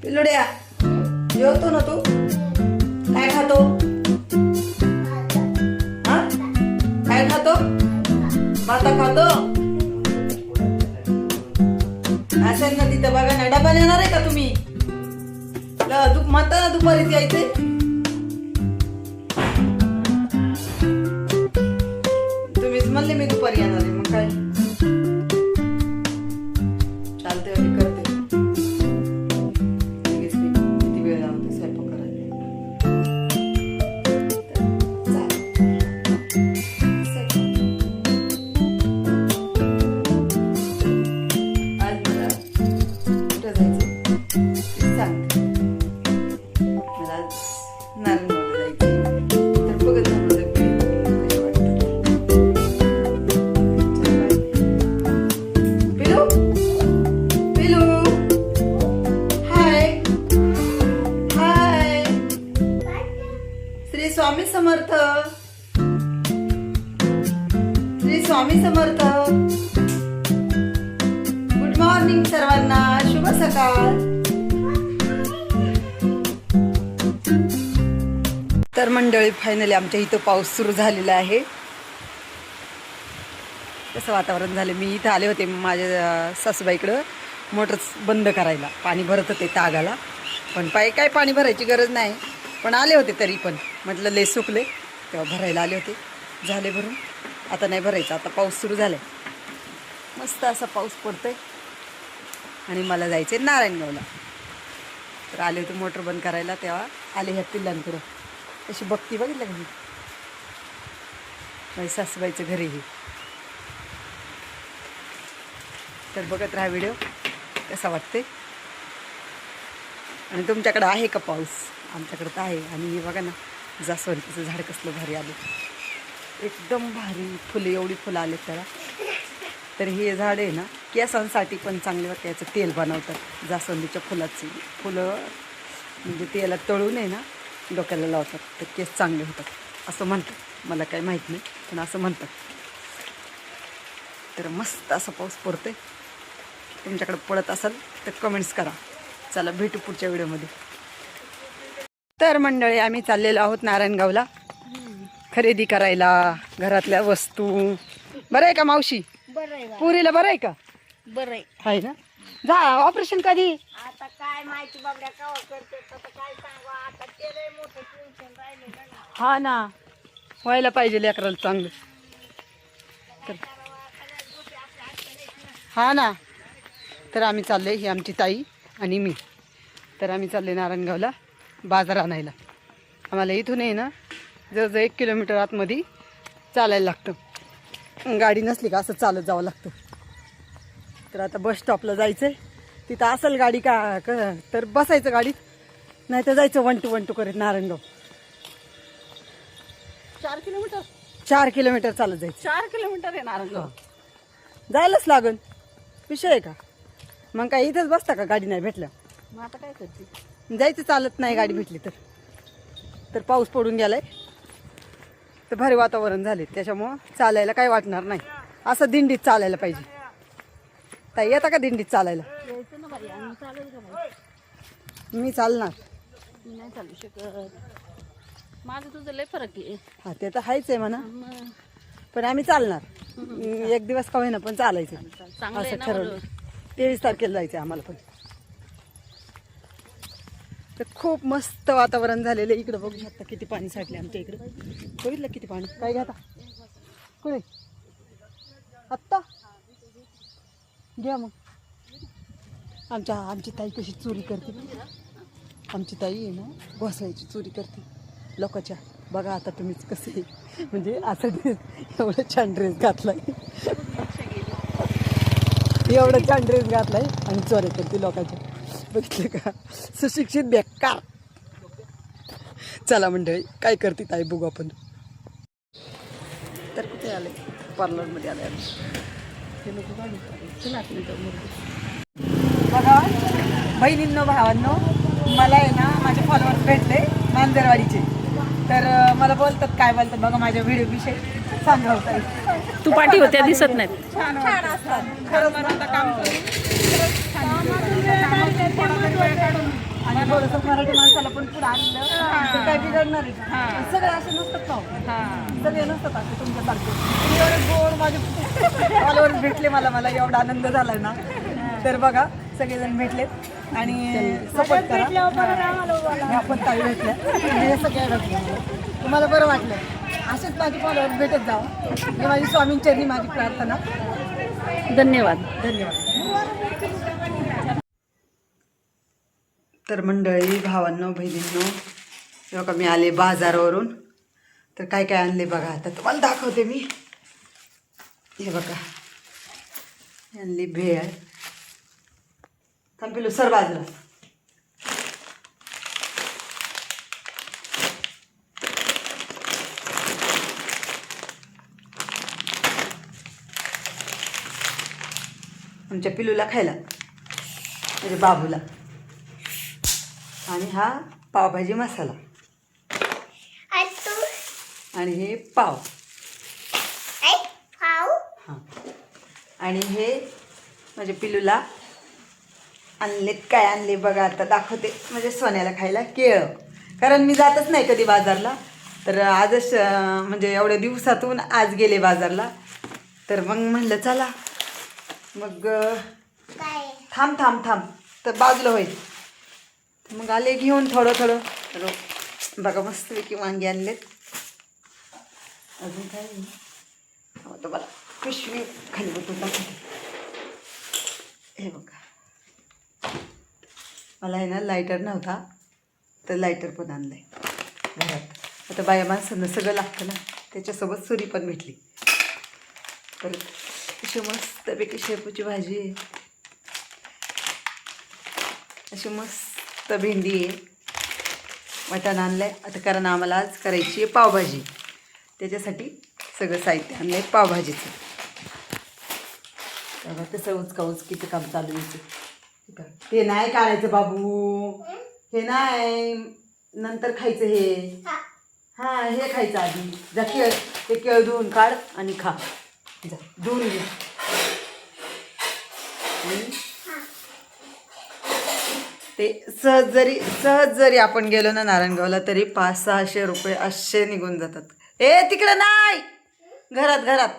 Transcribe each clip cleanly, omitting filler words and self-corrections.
पिल्लुड्या जेवतो ना तू? काय खातो? हा काय खातो? भाता खातो? असेल ना तिथं बघा ना. डबा येणार आहे का तुम्ही? म्हणता ना दुपारीच यायचंय. तुम्हीच म्हणले मी दुपारी येणार आहे. मग काय चालते आणि करते. किती वेळ लावते स्वयंपाक करायला. आज मला कुठं जायचं ते सांगते. मला आज नारायणगावला जायचं. तर बघत ना मला कसे वाटतं. पिलू पिलू हाय हाय. श्री स्वामी समर्थ. श्री स्वामी समर्थ. गुड मॉर्निंग सर्वांना. शुभ सकाळ. तर मंडळी फायनली आमच्या इथं पाऊस सुरू झालेला आहे. कसं वातावरण झालं. मी इथं आले होते माझ्या सासूबाईकडं मोटर बंद करायला. पाणी भरत होते तागाला. पण काय पाणी भरायची गरज नाही. पण आले होते तरी पण म्हटलं लय सुकले तेव्हा भरायला आले होते. झाले भरून. आता नाही भरायचं. आता पाऊस सुरू झालाय. मस्त असा पाऊस पडतोय. आणि मला जायचे नारायणगावला. तर आले होते मोटर बंद करायला तेव्हा आले ह्या पिल्लांकडं. अशी बघती बघितलं का मी. माझ्या सासूबाईचं घरी हे. तर बघत राहा व्हिडिओ कसा वाटते. आणि तुमच्याकडं आहे का पाऊस? आमच्याकडं तर आहे. आणि हे बघा ना जास्वंदीचं झाड कसलं भारी आले. एकदम भारी फुले. एवढी फुलं आले त्याला. तर हे झाड आहे ना केसांसाठी पण चांगले वाटतं. याचं तेल बनवतात जास्वंदीच्या फुलाची. फुलं म्हणजे तेला तळून आहे ना डोक्याला लावतात. तर केस चांगले होतात असं म्हणतात. मला काही माहीत नाही पण असं म्हणतात. तर मस्त असा पाऊस पडतोय. तुमच्याकडे पडत असाल तर कमेंट्स करा. चला भेटू पुढच्या व्हिडिओमध्ये. तर मंडळी आम्ही चाललेलो आहोत नारायणगावला खरेदी करायला घरातल्या वस्तू. बरं आहे का मावशी? पुरीला बरं आहे का? बरं आहे. आहे ना. जा ऑपरेशन कधी? आता काय माहिती बघा कवा करते आता काय सांगू. आता ते लय मोठं टेन्शन राहिलं ना. हा ना व्हायला पाहिजे लेकराला चांगलं. तर हा ना. तर आम्ही चाललोय. ही आमची ताई आणि मी. तर आम्ही चालले नारायणगावला बाजार आणायला. आम्हाला इथून आहे ना जवळजवळ 1 किलोमीटर आतमध्ये चालायला लागतं. गाडी नसली का असं चालत जावं लागतं. तर आता बस स्टॉपला जायचं आहे. तिथं असेल गाडी का तर बसायचं गाडीत. नाही तर जायचं 1 to 1 to करत नारायणगाव. 4 किलोमीटर 4 किलोमीटर चालत जायचं. 4 किलोमीटर आहे नारायणगाव. जायलाच लागन. विषय आहे का? मग काय इथंच बसता का गाडी नाही भेटल्या? मग आता काय करते? जायचं चालत नाही गाडी भेटली तर. तर पाऊस पडून गेलाय. तर भारी वातावरण झाले त्याच्यामुळं चालायला काही वाटणार नाही. असं दिंडीत चालायला पाहिजे. ताई येता का दिंडीत चालायला? यायचं ना बाई. आम्ही चालेल का बाई? मी चालणार. मी नाही चालू शकत. माझं तुझं लय फरक आहे. हा ते तर आहेच आहे म्हणा. मग पण आम्ही चालणार. एक दिवस का होईना पण चालायचं चांगलं आहे असं ना ठरवलं. म्हणून. 23 तारखेला जायचं आम्हाला पण. तर खूप मस्त वातावरण झालेलं आहे. इकडं बघू शकता किती पाणी साठले आमच्या इकडं. बघितलं किती पाणी. काय घ्या कुठे आत्ता घ्या मग. आमची ताई कशी चोरी करते. आमची ताई आहे ना घोसाळ्याची चोरी करते लोकांच्या. बघा आता तुम्हीच कसे म्हणजे असं एवढं छान ड्रेस घातलाय. एवढं छान ड्रेस घातलाय आणि चोरी करते लोकांच्या. बघितलं का? सुशिक्षित बेकार. चला मंडळी काय करते ताई बघू आपण. तर कुठे आले? पार्लरमध्ये आले आम्ही. हे लोक बघा बहिणींनो भावांनो मला आहे ना माझे फॉलोअर्स भेटले मांजरवाडीचे. तर मला बोलतात काय बोलतात बघा माझ्या व्हिडिओ विषयी सांगा ताई. तू पाठी होत्या दिसत नाहीत. छान असतात खरंच. काम थोडंसं मराठी माणसाला पण पुढे आणलं तर काय बिघडणार आहे का? पण सगळे असे नसतात ना, सगळे नसतात असे तुमच्यासारखे. तुम्ही एवढे गोड माझे फॉलोअर्स भेटले मला एवढा आनंद झाला ना. तर बघा सगळेजण भेटलेत आणि सपोर्ट करा. आपण ताई भेटल्या हे सगळ्या भेटल्या, तुम्हाला बरं वाटलं. असेच माझे फॉलोअर्स भेटत जावं ही माझी स्वामींचरणी माझी प्रार्थना. धन्यवाद. तर मंडळी, भावांनो, बहिणींनो, जेव्हा का मी आले बाजारावरून तर काय काय आणले बघा. आता तुम्हाला दाखवते मी. हे बघा आणली भेळ. थांबिलो सर बाजूला. आमच्या पिलूला खायला म्हणजे बाबूला. आणि हा पावभाजी मसाला आणि हे पाव. हां आणि हे म्हणजे पिलूला आणलेत. काय आणले बघा आता दाखवते. म्हणजे सोन्याला खायला केळं, कारण मी जातच नाही कधी बाजारला. तर आजच म्हणजे एवढ्या दिवसातून आज गेले बाजारला. तर मग म्हणलं चला मग थांब तर बाजूला होईल. मग आले घेऊन थोडं. बघा मस्तपैकी वांगी आणलेत. अजून काय नाही. तुम्हाला पिशवी खाली बघून दाखवते. हे बघा मला आहे ना लायटर नव्हता तर लायटर पण आणलं आहे घरात. आता बाया माणसांना सगळं लागतं ना, त्याच्यासोबत सुरी पण भेटली. परत अशी मस्तपैकी शेपूची भाजी आहे, अशी मस्त भेंडी आहे, मटण आणलं आहे. आता कारण आम्हाला आज करायची आहे पावभाजी, त्याच्यासाठी सगळं साहित्य आणलं आहे पावभाजीचं. तेव्हा तसं उचकीचं काम चालू आहे. ते नाही काढायचं बाबू, हे नाही नंतर खायचं. हे हां हे खायचं आधी. जा केळ, ते केळ धुवून काढ आणि खा. जा धुवून घे. ते सहज जरी आपण गेलो ना नारायणगावला तरी 500-600 रुपये असे निघून जातात. ए तिकडं नाही, घरात.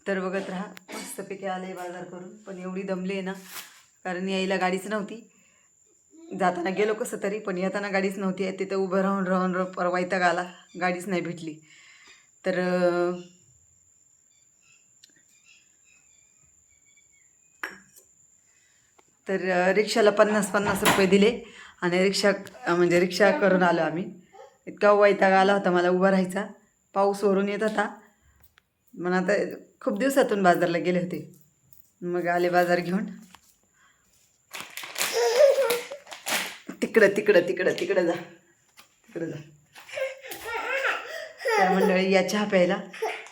तर बघत राहा. मस्तपैकी आले बाजार करून. पण एवढी दमले आहे ना, कारण यायला गाडीच नव्हती. जाताना गेलो कसं तरी, पण येताना गाडीच नव्हती. तिथं उभं राहून वैताग आला, गाडीच नाही भेटली. तर रिक्षाला 50 रुपये दिले आणि रिक्षा करून आलो आम्ही. इतका वैताग आला होता मला उभा राहायचा. पाऊस वरून येत होता. मग आता खूप दिवसातून बाजारला गेले होते. मग आले बाजार घेऊन. तिकडं जा. तर मंडळी या चहा प्यायला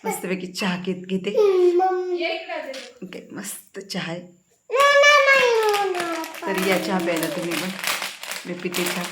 मस्तपैकी चहा घेते. ओके मस्त चहा आहे. तर या चहा प्यायला तुम्ही पण. मी पिते चहा.